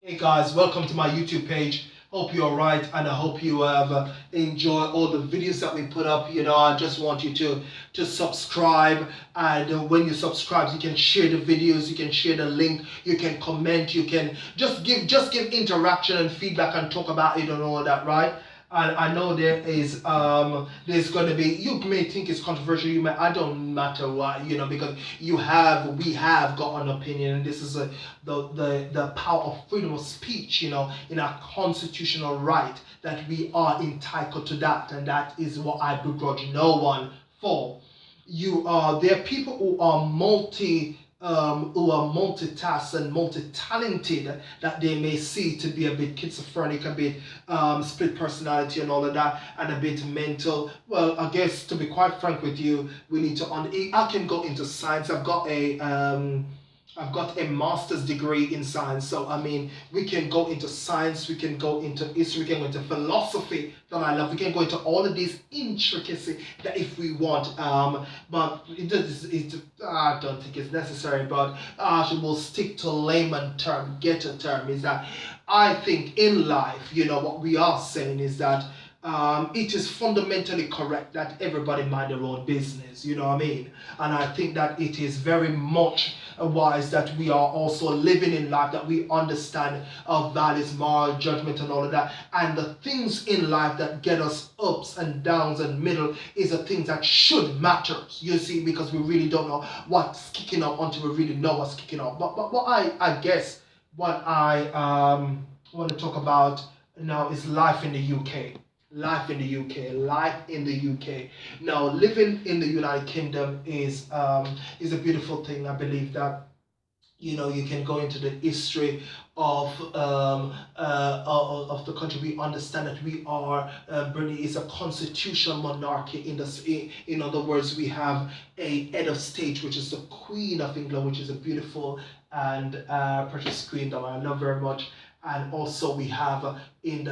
Hey guys, welcome to my YouTube page. Hope you're alright and I hope you have enjoyed all the videos that we put up. I just want you to subscribe, and when you subscribe, you can share the videos, you can share the link, you can comment, you can just give interaction and feedback and talk about it and all that, right? And I know there's going to be, you may think it's controversial, I don't matter what, because we have got an opinion, and this is the power of freedom of speech, in our constitutional right, that we are entitled to that, and that is what I begrudge no one for. There are people who are multitask and multi-talented, that they may see to be a bit schizophrenic, a bit split personality and all of that, and a bit mental. Well, I guess, to be quite frank with you, we need to I can go into science. I've got a master's degree in science, so I mean, we can go into science, we can go into history, we can go into philosophy that I love, we can go into all of these intricacy that if we want, but I don't think it's necessary. But I will stick to layman term, ghetto term, is that I think in life, what we are saying is that it is fundamentally correct that everybody mind their own business, you know what I mean? And I think that it is very much wise that we are also living in life, that we understand our values, moral judgment, and all of that. And the things in life that get us ups and downs and middle is the things that should matter, you see, because we really don't know what's kicking up until we really know what's kicking up. But what I guess what I want to talk about now is life in the UK. Life in the UK, life in the UK. Now, living in the United Kingdom is a beautiful thing. I believe that you can go into the history of of the country. We understand that we are Britain is a constitutional monarchy. In other words, we have a head of state, which is the Queen of England, which is a beautiful and precious queen that I love very much. And also we have we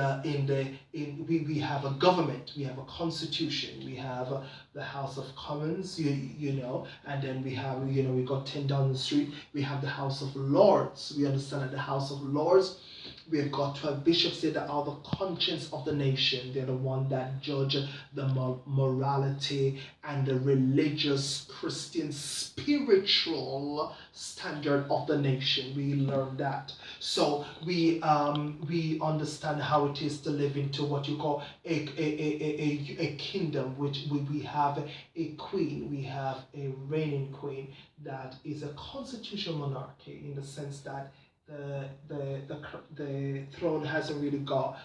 have a government, we have a constitution, we have the House of Commons, and then we have, we got 10 down the street, we have the House of Lords. We understand that the House of Lords, we have got 12 bishops there that are the conscience of the nation. They're the one that judge the morality and the religious, Christian, spiritual standard of the nation. We learn that. So we understand how it is to live into what you call a kingdom, which we have a queen, we have a reigning queen that is a constitutional monarchy, in the sense that the throne hasn't really got,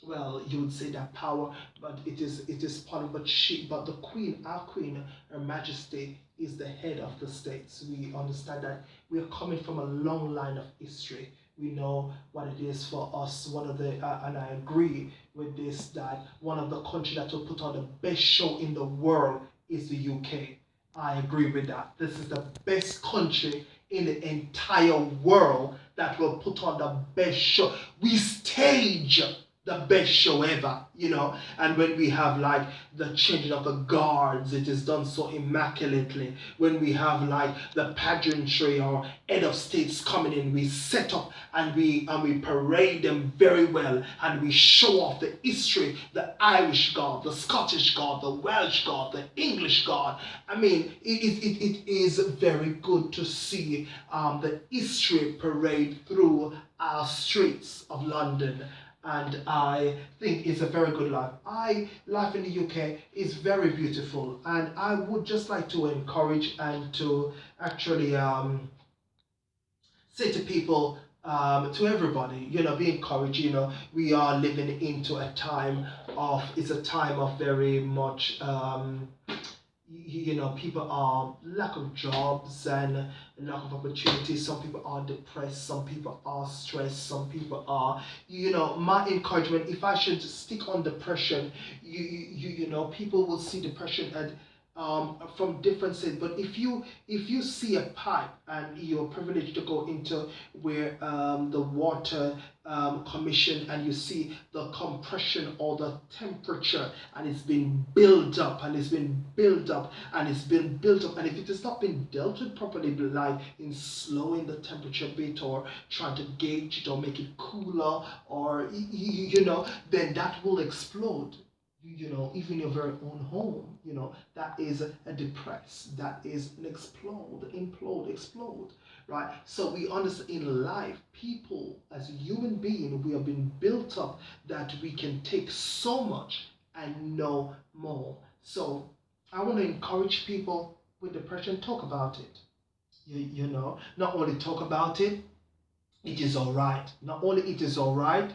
well, you would say that power, but it is part of, but the queen, our queen, her majesty, is the head of the states. We understand that we are coming from a long line of history. We know what it is for us. One of the and I agree with this, that one of the countries that will put on the best show in the world is the UK. I agree with that. This is the best country in the entire world that will put on the best show. We stage the best show ever, and when we have like the changing of the guards, it is done so immaculately. When we have like the pageantry or head of states coming in, we set up and we parade them very well, and we show off the history, the Irish guard, the Scottish guard, the Welsh guard, the English guard. I mean, it is very good to see the history parade through our streets of London. And I think it's a very good life. Life in the UK is very beautiful, and I would just like to encourage and to actually say to people, to everybody, be encouraged. We are living into a time of, it's a time of very much, people are lack of jobs and lack of opportunities. Some people are depressed, some people are stressed, some people are, my encouragement, if I should stick on depression, people will see depression from different states. But if you see a pipe and you're privileged to go into where the water commission, and you see the compression or the temperature, and it's been built up and it's been built up and it's been built up, and if it has not been dealt with properly, like in slowing the temperature a bit or trying to gauge it or make it cooler, or then that will explode. Even your very own home, that is a depress, that is an explode, implode, explode, right? So we understand in life, people as a human being, we have been built up that we can take so much and no more. So I want to encourage people with depression, talk about it. Not only talk about it, it is all right. Not only it is all right,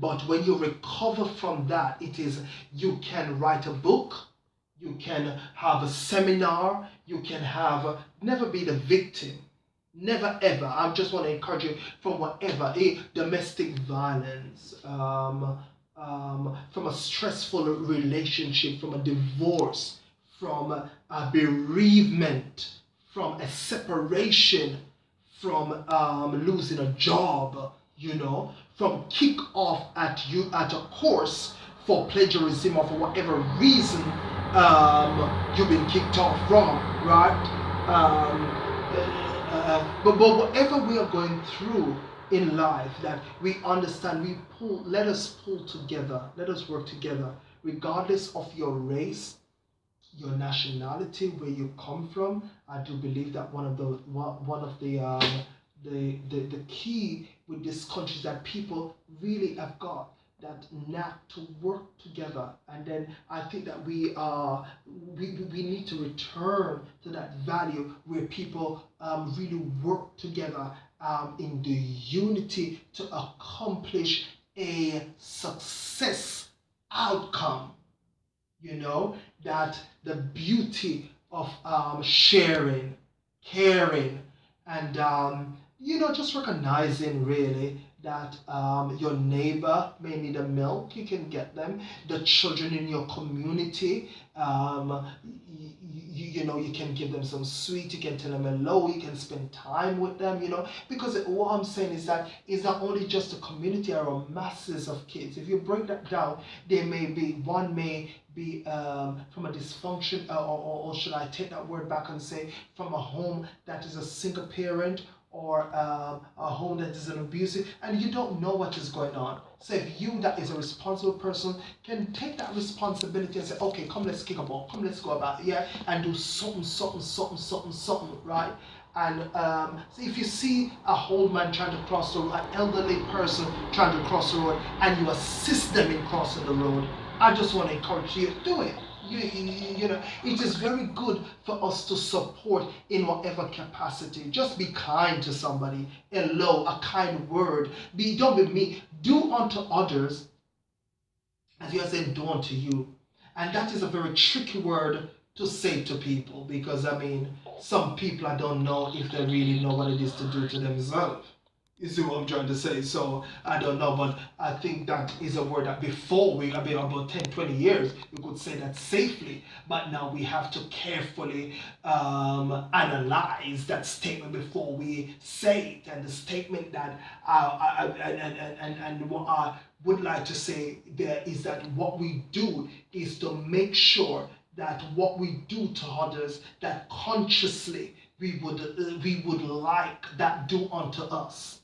but when you recover from that, you can write a book, you can have a seminar, you can have never be the victim. Never ever. I just want to encourage you from whatever a domestic violence, from a stressful relationship, from a divorce, from a bereavement, from a separation, from losing a job, from kick off at a course for plagiarism or for whatever reason you've been kicked off from, right? But whatever we are going through in life, that we understand, let us pull together, let us work together, regardless of your race, your nationality, where you come from. I do believe that one of the key with this country is that people really have got that knack to work together, and then I think that we need to return to that value where people really work together in the unity to accomplish a success outcome. That the beauty of sharing, caring, and just recognizing really that your neighbor may need a milk, you can get them. The children in your community, you can give them some sweet, you can tell them hello, you can spend time with them, because what I'm saying is that it's not only just a community or masses of kids. If you break that down, one may be from a dysfunction, or should I take that word back and say from a home that is a single parent, or a home that is an abusive, and you don't know what is going on. So if you, that is a responsible person, can take that responsibility and say, okay, come, let's kick a ball, come, let's go about, and do something, right? And so if you see a old man trying to cross the road, an elderly person trying to cross the road, and you assist them in crossing the road, I just want to encourage you, do it. It is very good for us to support in whatever capacity. Just be kind to somebody. Hello, a kind word. Don't be me. Do unto others as you are saying, do unto you. And that is a very tricky word to say to people, because some people, I don't know if they really know what it is to do to themselves. You see what I'm trying to say? So I don't know, but I think that is a word that before about 10, 20 years, we could say that safely. But now we have to carefully analyze that statement before we say it. And the statement that what I would like to say there is that what we do is to make sure that what we do to others, that consciously we would like that do unto us.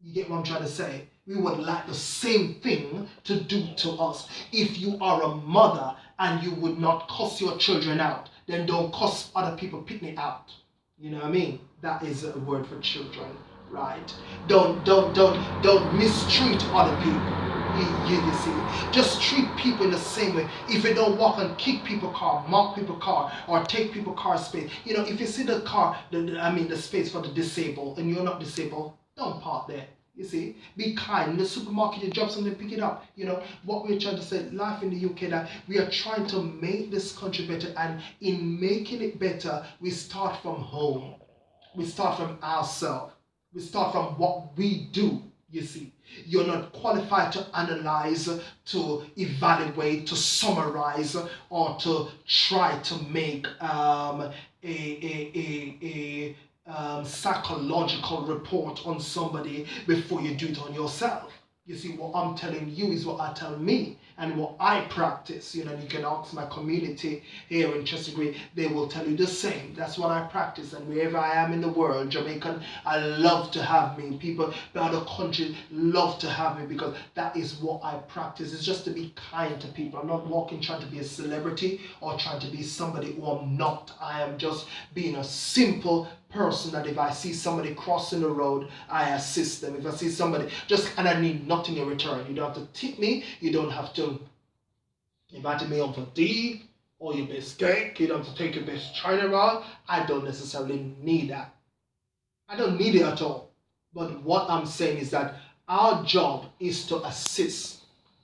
You get what I'm trying to say? We would like the same thing to do to us. If you are a mother and you would not cuss your children out, then don't cuss other people picnic out. You know what I mean? That is a word for children, right? Don't mistreat other people. You see, just treat people in the same way. If you don't walk and kick people's car, mark people's car, or take people's car space, if you see the car, the space for the disabled, and you're not disabled, don't park there. You see, be kind. In the supermarket, you drop something, pick it up. What we're trying to say, life in the UK, that we are trying to make this country better, and in making it better, we start from home. We start from ourselves. We start from what we do. You see, you're not qualified to analyze, to evaluate, to summarize, or to try to make psychological report on somebody before you do it on yourself. You see, what I'm telling you is what I tell me and what I practice. You know, you can ask my community here in Chesapeake, they will tell you the same. That's what I practice. And wherever I am in the world, Jamaican, I love to have me. People in other countries love to have me because that is what I practice. It's just to be kind to people. I'm not walking trying to be a celebrity or trying to be somebody who I'm not. I am just being a simple person that if I see somebody crossing the road, I assist them. If I see somebody, and I need nothing in return. You don't have to tip me. You don't have to invite me on for tea or your best cake. You don't have to take your best china around. I don't necessarily need that. I don't need it at all. But what I'm saying is that our job is to assist,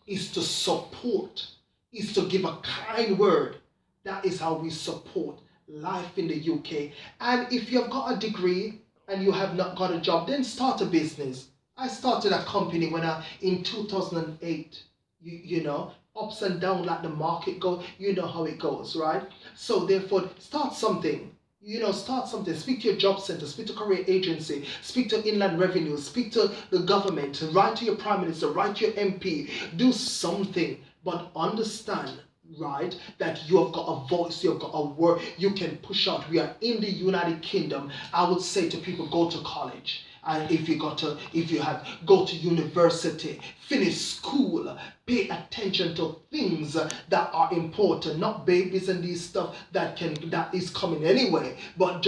is to support, is to give a kind word. That is how we support life in the UK. And if you've got a degree and you have not got a job, then start a business. I started a company in 2008. You know, ups and downs like the market go. You know how it goes, right? So therefore, start something. You know, start something. Speak to your job center, speak to career agency, speak to Inland Revenue, speak to the government, write to your prime minister, write to your MP. Do something, but understand, right, that you have got a voice, you have got a word you can push out. We are in the United Kingdom. I would say to people, go to college. And if you have, go to university, finish school, pay attention to things that are important, not babies and these stuff that is coming anyway, but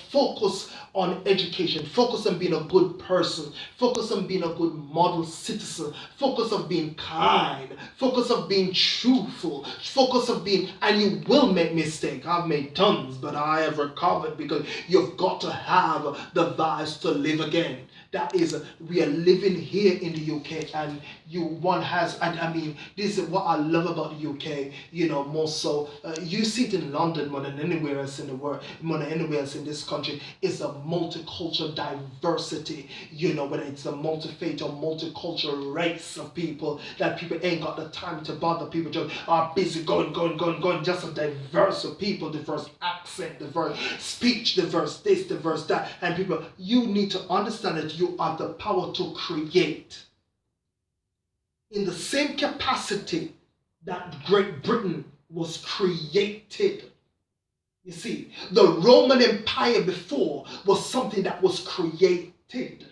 focus on education, focus on being a good person, focus on being a good model citizen, focus on being kind, focus on being truthful, focus on being, and you will make mistakes. I've made tons, but I have recovered because you've got to have the vibes to live again. That is, we are living here in the UK, and I mean, this is what I love about the UK, you know, more so. You see it in London more than anywhere else in the world, more than anywhere else in this country. It's a multicultural diversity, you know, whether it's a multi-faith or multicultural race of people, that people ain't got the time to bother. People just are busy going. Just a diverse of people, diverse accent, diverse speech, diverse this, diverse that. And people, you need to understand that you have the power to create. In the same capacity that Great Britain was created. You see, the Roman Empire before was something that was created.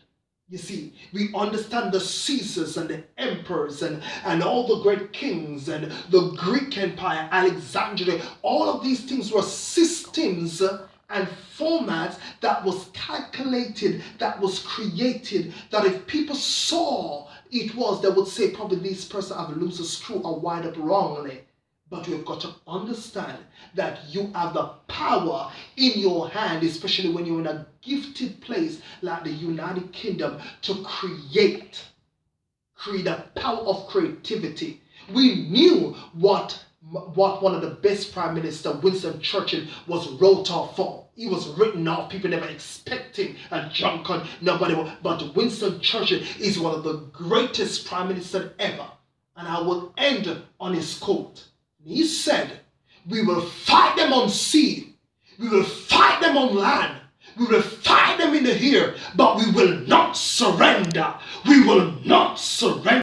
You see, we understand the Caesars and the emperors and all the great kings and the Greek Empire, Alexandria, all of these things were systems and formats that was calculated, that was created, that if people saw it was, they would say probably this person have a loose screw or wired up wrongly. But you've got to understand that you have the power in your hand, especially when you're in a gifted place like the United Kingdom, to create the power of creativity. We knew what one of the best prime minister, Winston Churchill, was wrote off for. He was written off. People never expecting a drunkard, nobody. But Winston Churchill is one of the greatest prime ministers ever. And I will end on his quote. He said, "We will fight them on sea. We will fight them on land. We will fight them in the air, but we will not surrender. We will not surrender."